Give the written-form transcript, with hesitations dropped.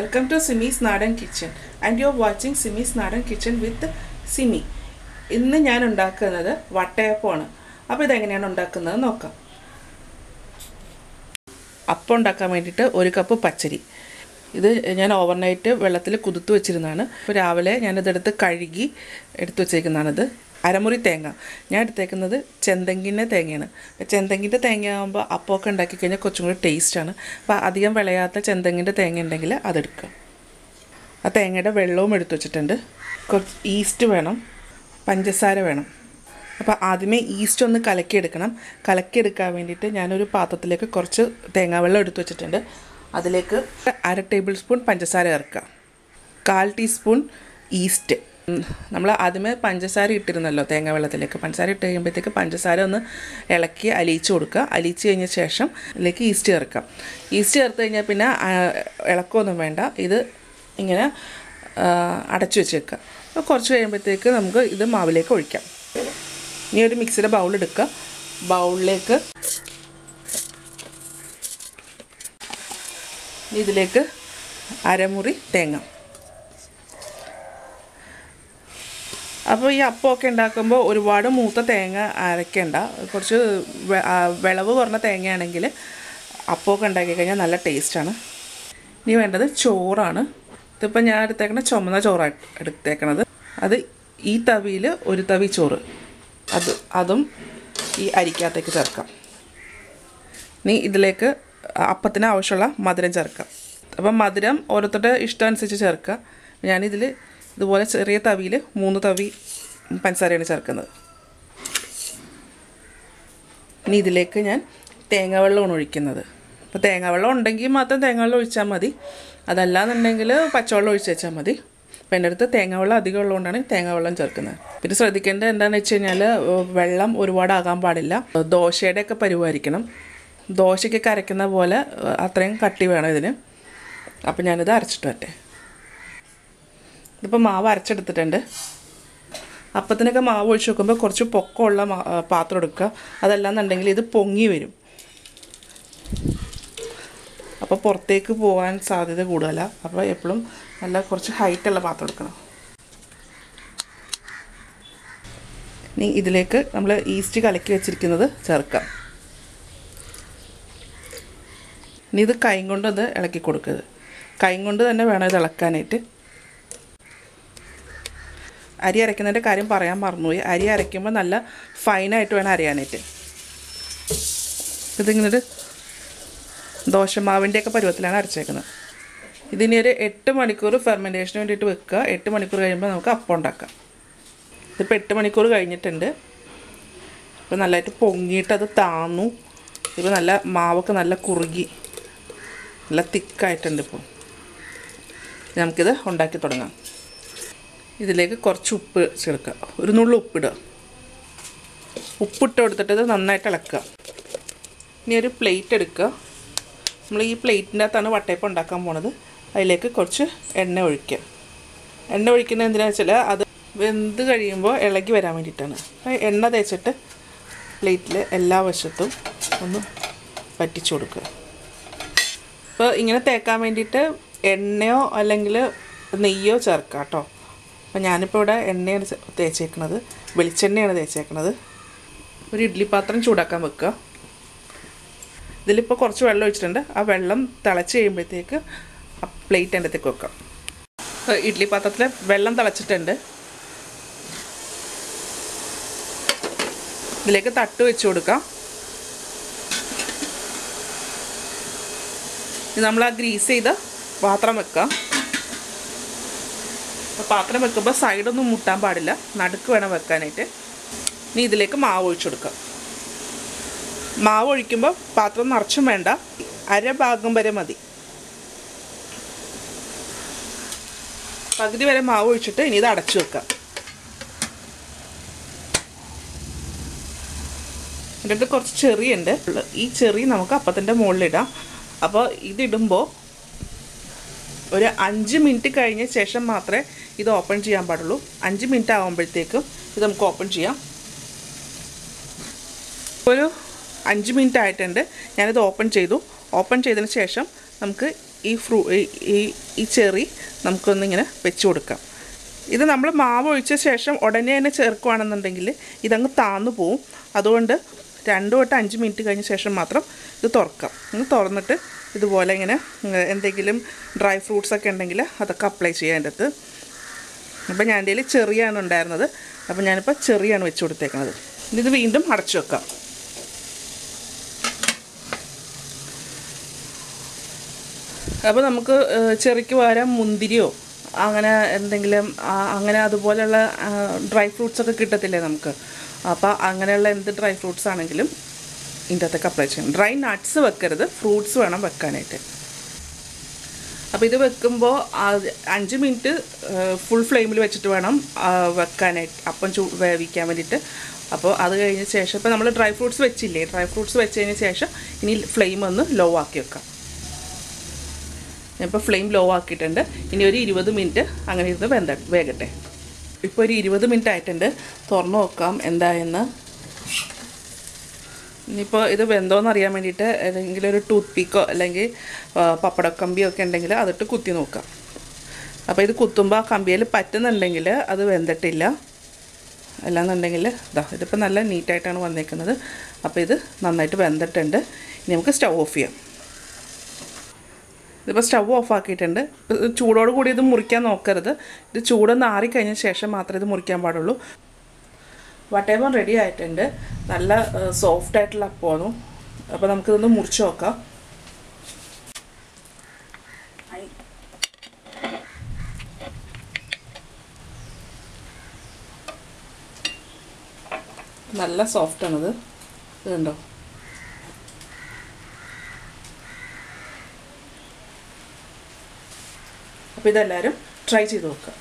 Welcome to Simis Nadan Kitchen and you are watching Simis Nadan Kitchen with Simi. ഇന്ന് ഞാൻ ഉണ്ടാക്കുന്നത് വട്ടയപ്പമാണ്. അപ്പോൾ ഇത് എങ്ങനെയാണ് ഉണ്ടാക്കുന്നത് നോക്കാം. അപ്പം ഉണ്ടാക്കാൻ വേണ്ടിയിട്ട് 1 കപ്പ് പച്ചരി. ഇത് ഞാൻ ഓവർനൈറ്റ് വെള്ളത്തിൽ കുതിർത്ത് വെച്ചിരുന്നതാണ്. അപ്പോൾ രാവിലെ ഞാൻ ഇതെടുത്ത് കഴുകി എടുത്തു വെച്ചേക്കുന്നതാണിത്. അരമുറി തേങ്ങ. ഞാൻ എടുത്തേക്കുന്നത് ചെന്തെങ്ങിൻ്റെ തേങ്ങയാണ്. ചെന്തെങ്ങിൻ്റെ തേങ്ങ ആകുമ്പോൾ അപ്പമൊക്കെ ഉണ്ടാക്കി കഴിഞ്ഞാൽ കുറച്ചും കൂടി ടേസ്റ്റാണ്. അപ്പോൾ അധികം വിളയാത്ത ചെന്തെങ്ങിൻ്റെ തേങ്ങ ഉണ്ടെങ്കിൽ അതെടുക്കുക. ആ തേങ്ങയുടെ വെള്ളവും എടുത്തു വെച്ചിട്ടുണ്ട്. കുറച്ച് ഈസ്റ്റ് വേണം, പഞ്ചസാര വേണം. അപ്പോൾ ആദ്യമേ ഈസ്റ്റ് ഒന്ന് കലക്കിയെടുക്കണം. കലക്കിയെടുക്കാൻ വേണ്ടിയിട്ട് ഞാനൊരു പാത്രത്തിലേക്ക് കുറച്ച് തേങ്ങാവെള്ളം എടുത്തു വെച്ചിട്ടുണ്ട്. അതിലേക്ക് 1/2 ടേബിൾ സ്പൂൺ പഞ്ചസാര ചേർക്കുക. 1/4 ടീസ്പൂൺ ഈസ്റ്റ്. നമ്മൾ ആദ്യമേ പഞ്ചസാര ഇട്ടിരുന്നല്ലോ തേങ്ങ വെള്ളത്തിലേക്ക്. പഞ്ചസാര ഇട്ട് കഴിയുമ്പോഴത്തേക്ക് പഞ്ചസാര ഒന്ന് ഇളക്കി അലിയിച്ച് കൊടുക്കുക. അലിയിച്ച് കഴിഞ്ഞ ശേഷം ഇതിലേക്ക് ഈസ്റ്റ് ചേർക്കാം. ഈസ്റ്റ് ചേർത്ത് കഴിഞ്ഞാൽ പിന്നെ ഇളക്കമൊന്നും വേണ്ട. ഇത് ഇങ്ങനെ അടച്ചു വെച്ചേക്കുക. അപ്പോൾ കുറച്ച് കഴിയുമ്പോഴത്തേക്ക് നമുക്ക് ഇത് മാവിലേക്ക് ഒഴിക്കാം. ഇനി ഒരു മിക്സിയുടെ ബൗൾ എടുക്കുക. ബൗളിലേക്ക് ഇതിലേക്ക് അരമുറി തേങ്ങ. അപ്പോൾ ഈ അപ്പമൊക്കെ ഉണ്ടാക്കുമ്പോൾ ഒരുപാട് മൂത്ത തേങ്ങ അരയ്ക്കേണ്ട. കുറച്ച് വിളവ് കുറഞ്ഞ തേങ്ങയാണെങ്കിൽ അപ്പമൊക്കെ ഉണ്ടാക്കി കഴിഞ്ഞാൽ നല്ല ടേസ്റ്റാണ്. ഇനി വേണ്ടത് ചോറാണ്. ഇതിപ്പോൾ ഞാൻ എടുത്തേക്കണ ചുമന്ന ചോറാണ് എടുത്തേക്കണത്. അത് ഈ തവിയിൽ 1 തവി ചോറ് അതും ഈ അരിക്കകത്തേക്ക് ചേർക്കാം. ഇനി ഇതിലേക്ക് അപ്പത്തിന് ആവശ്യമുള്ള മധുരം ചേർക്കാം. അപ്പം മധുരം ഓരോരുത്തരുടെ ഇഷ്ടം അനുസരിച്ച് ചേർക്കുക. ഞാനിതിൽ ഇതുപോലെ ചെറിയ തവിയിൽ 3 തവി പഞ്ചസാരയാണ് ചേർക്കുന്നത്. ഇനി ഇതിലേക്ക് ഞാൻ തേങ്ങാവെള്ളമാണ് ഒഴിക്കുന്നത്. അപ്പോൾ തേങ്ങാവെള്ളം ഉണ്ടെങ്കിൽ മാത്രം തേങ്ങാവെള്ളം ഒഴിച്ചാൽ മതി. അതല്ലാന്നുണ്ടെങ്കിൽ പച്ചവെള്ളം ഒഴിച്ച് വെച്ചാൽ മതി. അപ്പോൾ എൻ്റെ അടുത്ത് തേങ്ങാവെള്ളം അധികം ഉള്ളതുകൊണ്ടാണ് തേങ്ങാവെള്ളം ചേർക്കുന്നത്. പിന്നെ ശ്രദ്ധിക്കേണ്ടത് എന്താണെന്ന് വെച്ച് കഴിഞ്ഞാൽ വെള്ളം ഒരുപാട് ആകാൻ പാടില്ല. ദോശയുടെയൊക്കെ പരുവായിരിക്കണം. ദോശയ്ക്കൊക്കെ അരയ്ക്കുന്ന പോലെ അത്രയും കട്ടി വേണം ഇതിന്. അപ്പോൾ ഞാനിത് അരച്ചിട്ട് വരട്ടെ. ഇതിപ്പോൾ മാവ് അരച്ചെടുത്തിട്ടുണ്ട്. അപ്പത്തിനൊക്കെ മാവ് ഒഴിച്ച് വെക്കുമ്പോൾ കുറച്ച് പൊക്കമുള്ള പാത്രം എടുക്കുക. അതല്ലാന്നുണ്ടെങ്കിൽ ഇത് പൊങ്ങി വരും. അപ്പോൾ പുറത്തേക്ക് പോകാൻ സാധ്യത കൂടുതലാണ്. അപ്പോൾ എപ്പോഴും നല്ല കുറച്ച് ഹൈറ്റുള്ള പാത്രം എടുക്കണം. ഇനി ഇതിലേക്ക് നമ്മൾ ഈസ്റ്റ് കലക്കി വെച്ചിരിക്കുന്നത് ചേർക്കാം. ഇനി ഇത് കൈ കൊണ്ടത് ഇളക്കി കൊടുക്കുക. കൈ കൊണ്ട് തന്നെ വേണം ഇത് ഇളക്കാനായിട്ട്. അരി അരയ്ക്കുന്നതിൻ്റെ കാര്യം പറയാൻ മറന്നുപോയി. അരി അരയ്ക്കുമ്പോൾ നല്ല ഫൈനായിട്ട് വേണം അരയാനായിട്ട്. ഇതിങ്ങനെ ദോശമാവിൻ്റെയൊക്കെ പരുവത്തിലാണ് അരച്ചേക്കുന്നത്. ഇതിനി ഒരു 8 മണിക്കൂർ ഫെർമെൻറ്റേഷന് വേണ്ടിയിട്ട് വെക്കുക. 8 മണിക്കൂർ കഴിയുമ്പോൾ നമുക്ക് അപ്പം ഉണ്ടാക്കാം. ഇതിപ്പോൾ 8 മണിക്കൂർ കഴിഞ്ഞിട്ടുണ്ട്. ഇപ്പോൾ നല്ലതായിട്ട് പൊങ്ങിയിട്ട് അത് താന്നു. ഇപ്പോൾ നല്ല മാവൊക്കെ നല്ല കുറുകി നല്ല തിക്കായിട്ടുണ്ട്. ഇപ്പോൾ നമുക്കിത് ഉണ്ടാക്കി തുടങ്ങാം. ഇതിലേക്ക് കുറച്ച് ഉപ്പ് ചേർക്കുക. ഒരു നുള്ളു ഉപ്പിടുക. ഉപ്പിട്ട് കൊടുത്തിട്ട് ഇത് നന്നായിട്ട് ഇളക്കുക. ഇനി ഒരു പ്ലേറ്റ് എടുക്കുക. നമ്മൾ ഈ പ്ലേറ്റിൻ്റെ അകത്താണ് വട്ടയപ്പം ഉണ്ടാക്കാൻ പോണത്. അതിലേക്ക് കുറച്ച് എണ്ണ ഒഴിക്കുക. എണ്ണ ഒഴിക്കുന്നത് എന്തിനാണെന്ന് വെച്ചാൽ അത് വെന്ത് കഴിയുമ്പോൾ ഇളകി വരാൻ വേണ്ടിയിട്ടാണ്. എണ്ണ തേച്ചിട്ട് പ്ലേറ്റിൽ എല്ലാ വശത്തും ഒന്ന് വറ്റിച്ചു കൊടുക്കുക. അപ്പോൾ ഇങ്ങനെ തേക്കാൻ വേണ്ടിയിട്ട് എണ്ണയോ അല്ലെങ്കിൽ നെയ്യോ ചേർക്കാം കേട്ടോ. അപ്പോൾ ഞാനിപ്പോൾ ഇവിടെ എണ്ണയാണ് തേച്ചേക്കണത്, വെളിച്ചെണ്ണയാണ് തേച്ചേക്കണത്. ഒരു ഇഡ്ഡലി പാത്രം ചൂടാക്കാൻ വെക്കുക. ഇതിലിപ്പോൾ കുറച്ച് വെള്ളം ഒഴിച്ചിട്ടുണ്ട്. ആ വെള്ളം തിളച്ച് കഴിയുമ്പോഴത്തേക്ക് ആ പ്ലേറ്റ് എൻ്റെ അടുത്തേക്ക് വെക്കാം. ഇഡ്ഡലി പാത്രത്തിൽ വെള്ളം തിളച്ചിട്ടുണ്ട്. ഇതിലേക്ക് തട്ട് വെച്ച് കൊടുക്കാം. നമ്മൾ ആ ഗ്രീസ് ചെയ്ത പാത്രം വെക്കാം. പാത്രം വെക്കുമ്പോൾ സൈഡൊന്നും മുട്ടാൻ പാടില്ല, നടുക്ക് വേണം വെക്കാനായിട്ട്. ഇനി ഇതിലേക്ക് മാവ് ഒഴിച്ചു കൊടുക്കാം. മാവ് ഒഴിക്കുമ്പോൾ പാത്രം നിറച്ചും വേണ്ട, അരഭാഗം വരെ മതി. പകുതി വരെ മാവ് ഒഴിച്ചിട്ട് ഇനി ഇത് അടച്ചു വെക്കാം. എൻ്റെ അടുത്ത് കുറച്ച് ചെറിയുണ്ട്. ഈ ചെറി നമുക്ക് അപ്പത്തിൻ്റെ മുകളിലിടാം. അപ്പോൾ ഇതിടുമ്പോൾ ഒരു 5 മിനിറ്റ് കഴിഞ്ഞ ശേഷം മാത്രമേ ഇത് ഓപ്പൺ ചെയ്യാൻ പാടുള്ളൂ. 5 മിനിറ്റ് ആകുമ്പോഴത്തേക്കും ഇത് നമുക്ക് ഓപ്പൺ ചെയ്യാം. ഒരു 5 മിനിറ്റ് ആയിട്ടുണ്ട്. ഞാനിത് ഓപ്പൺ ചെയ്തു. ഓപ്പൺ ചെയ്തതിന് ശേഷം നമുക്ക് ഈ ചെറി നമുക്കൊന്നിങ്ങനെ വെച്ച് കൊടുക്കാം. ഇത് നമ്മൾ മാവ് ഒഴിച്ച ശേഷം ഉടനെ തന്നെ ചേർക്കുകയാണെന്നുണ്ടെങ്കിൽ ഇതങ്ങ് താന്നു പോവും. അതുകൊണ്ട് 2 തൊട്ട് 5 മിനിറ്റ് കഴിഞ്ഞ ശേഷം മാത്രം ഇത് തുറക്കാം. തുറന്നിട്ട് ഇതുപോലെ ഇങ്ങനെ എന്തെങ്കിലും ഡ്രൈ ഫ്രൂട്ട്സൊക്കെ ഉണ്ടെങ്കിൽ അതൊക്കെ അപ്ലൈ ചെയ്യാം അതിൻ്റെ അകത്ത്. അപ്പോൾ ഞാൻ എൻ്റെ കയ്യിൽ ചെറിയാണ് ഉണ്ടായിരുന്നത്. അപ്പോൾ ഞാനിപ്പോൾ ചെറിയാണ് വെച്ച് കൊടുത്തേക്കുന്നത്. ഇത് വീണ്ടും അടച്ചു വെക്കാം. അപ്പോൾ നമുക്ക് ചെറിക്ക് പകരം മുന്തിരിയോ അങ്ങനെ എന്തെങ്കിലും അങ്ങനെ അതുപോലെയുള്ള ഡ്രൈ ഫ്രൂട്ട്സൊക്കെ കിട്ടത്തില്ലേ നമുക്ക്. അപ്പോൾ അങ്ങനെയുള്ള എന്ത് ഡ്രൈ ഫ്രൂട്ട്സ് ആണെങ്കിലും ഇതിൻ്റെ അകത്തൊക്കെ അപ്ലൈ ചെയ്യണം. ഡ്രൈ നട്ട്സ് വെക്കരുത്, ഫ്രൂട്ട്സ് വേണം വെക്കാനായിട്ട്. അപ്പോൾ ഇത് വെക്കുമ്പോൾ 5 മിനിറ്റ് ഫുൾ ഫ്ലെയിമിൽ വെച്ചിട്ട് വേണം വെക്കാനായിട്ട്, അപ്പം വേവിക്കാൻ വേണ്ടിയിട്ട്. അപ്പോൾ അത് കഴിഞ്ഞ ശേഷം ഇപ്പോൾ നമ്മൾ ഡ്രൈ ഫ്രൂട്ട്സ് വെച്ചില്ലേ, ഡ്രൈ ഫ്രൂട്ട്സ് വെച്ചതിന് ശേഷം ഇനി ഫ്ലെയിം ഒന്ന് ലോ ആക്കി വെക്കാം. ഇപ്പോൾ ഫ്ലെയിം ലോ ആക്കിയിട്ടുണ്ട്. ഇനി ഒരു 20 മിനിറ്റ് അങ്ങനെ ഇരുന്ന് വേകട്ടെ. ഇപ്പോൾ ഒരു 20 മിനിറ്റ് ആയിട്ടുണ്ട്. തുറന്ന് നോക്കാം എന്തായെന്ന്. ഇനിയിപ്പോൾ ഇത് വെന്തോന്ന് അറിയാൻ വേണ്ടിയിട്ട് ഏതെങ്കിലും ഒരു ടൂത്ത് പിക്കോ അല്ലെങ്കിൽ പപ്പടക്കമ്പിയോ ഒക്കെ ഉണ്ടെങ്കിൽ അതിട്ട് കുത്തി നോക്കാം. അപ്പോൾ ഇത് കുത്തുമ്പോൾ ആ കമ്പിയിൽ പറ്റുന്നുണ്ടെങ്കിൽ അത് വെന്തിട്ടില്ല. അല്ലാന്നുണ്ടെങ്കിൽ ഇതിപ്പോൾ നല്ല നീറ്റായിട്ടാണ് വന്നേക്കുന്നത്. അപ്പോൾ ഇത് നന്നായിട്ട് വെന്തിട്ടുണ്ട്. ഇനി നമുക്ക് സ്റ്റൗ ഓഫ് ചെയ്യാം. ഇതിപ്പോൾ സ്റ്റൗ ഓഫ് ആക്കിയിട്ടുണ്ട്. ചൂടോട് കൂടി ഇത് മുറിക്കാൻ നോക്കരുത്. ഇത് ചൂടൊന്ന് ആറിക്കഴിഞ്ഞ ശേഷം മാത്രമേ ഇത് മുറിക്കാൻ പാടുള്ളൂ. വട്ടയപ്പം റെഡി ആയിട്ടുണ്ട്. നല്ല സോഫ്റ്റായിട്ടുള്ള അപ്പമാണ്. അപ്പോൾ നമുക്കിതൊന്ന് മുറിച്ച് നോക്കാം. നല്ല സോഫ്റ്റാണത്. ഇതുണ്ടോ? അപ്പോൾ ഇതെല്ലാവരും ട്രൈ ചെയ്ത് നോക്കുക.